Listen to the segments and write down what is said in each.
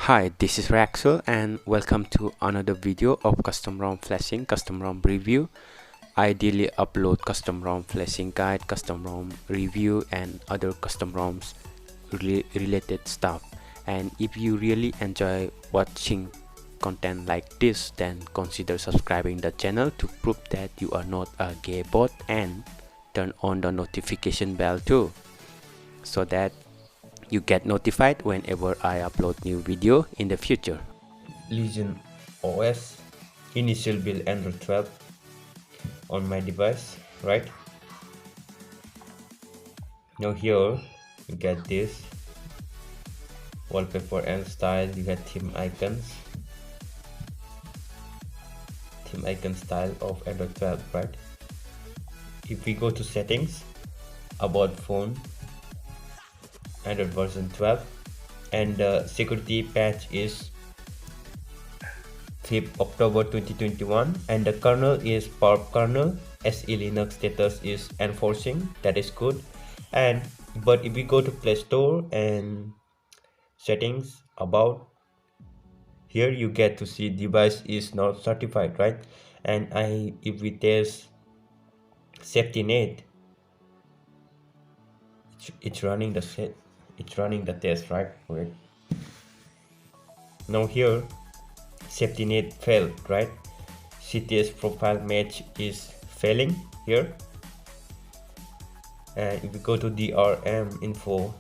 Hi, this is Raksil and welcome to another video of custom ROM flashing, custom ROM review. I daily upload custom ROM flashing guide, custom ROM review and other custom ROMs related stuff. And if you really enjoy watching content like this, then consider subscribing the channel to prove that you are not a gay bot, and turn on the notification bell too, so that you get notified whenever I upload new video in the future. LegionOS initial build Android 12 on my device, right? Now here you get this wallpaper and style. You get theme icon style of Android 12, right? If we go to settings, about phone, Android version 12, and the security patch is 5th October 2021, and the kernel is PURP kernel. SE Linux status is enforcing, that is good. And but if we go to Play Store and settings, about, here you get to see device is not certified, right? And if we test safety net, it's running the test, right? Wait. Now here safety net failed, right? CTS profile match is failing here. And if we go to DRM info,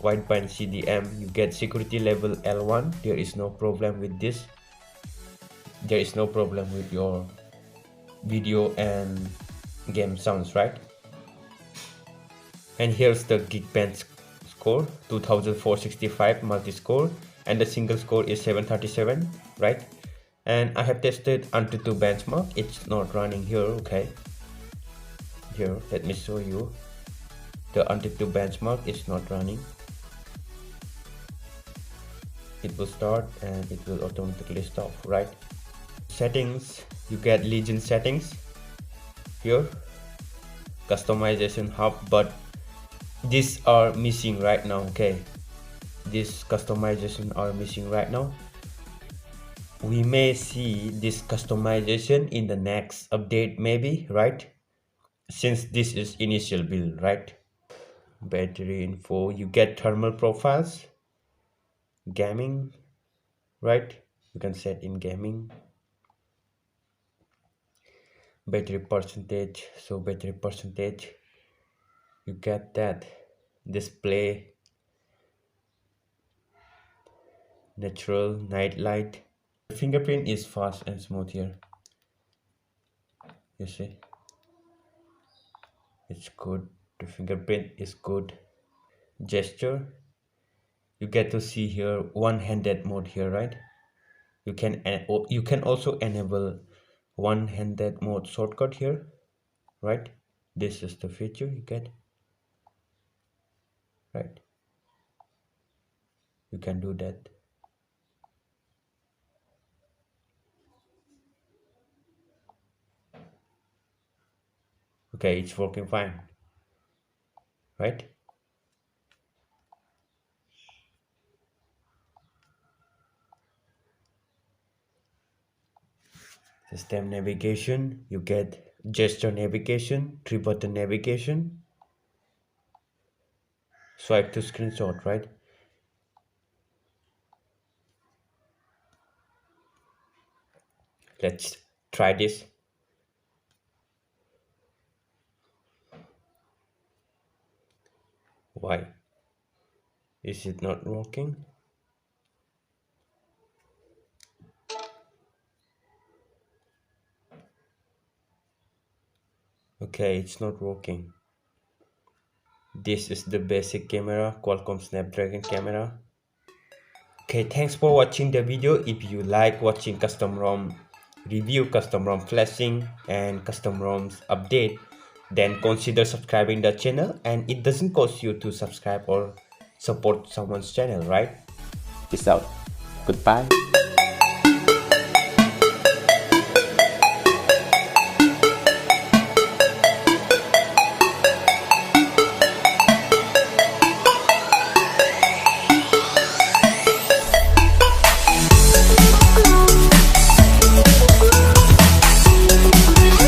wideband CDM, you get security level L1. There is no problem with this. There is no problem with your video and game sounds, right? And here's the Geekbench score, 2465 multi-score, and the single score is 737, right? And I have tested Antutu benchmark. It's not running here. Okay, here let me show you. The Antutu benchmark is not running. It will start and it will automatically stop, right? Settings, you get Legion settings here, customization hub, but these are missing right now. Okay, these customization are missing right now. We may see this customization in the next update maybe, right? Since this is initial build, right? Battery info, you get thermal profiles, gaming, right? You can set in gaming. Battery percentage, so battery percentage, you get that. Display, natural, night light. The fingerprint is fast and smooth here. You see, it's good. The fingerprint is good. Gesture, you get to see here one-handed mode here, right? You can also enable one-handed mode shortcut here, right? This is the feature you get, right? You can do that. Okay, it's working fine, right? System navigation, you get gesture navigation, 3-button navigation, swipe to screenshot, right? Let's try this. Why is it not working? Okay, it's not working. This is the basic camera, Qualcomm Snapdragon camera. Okay, thanks for watching the video. If you like watching custom ROM review, custom ROM flashing and custom ROMs update, then consider subscribing the channel, and it doesn't cost you to subscribe or support someone's channel, right? Peace out. Goodbye.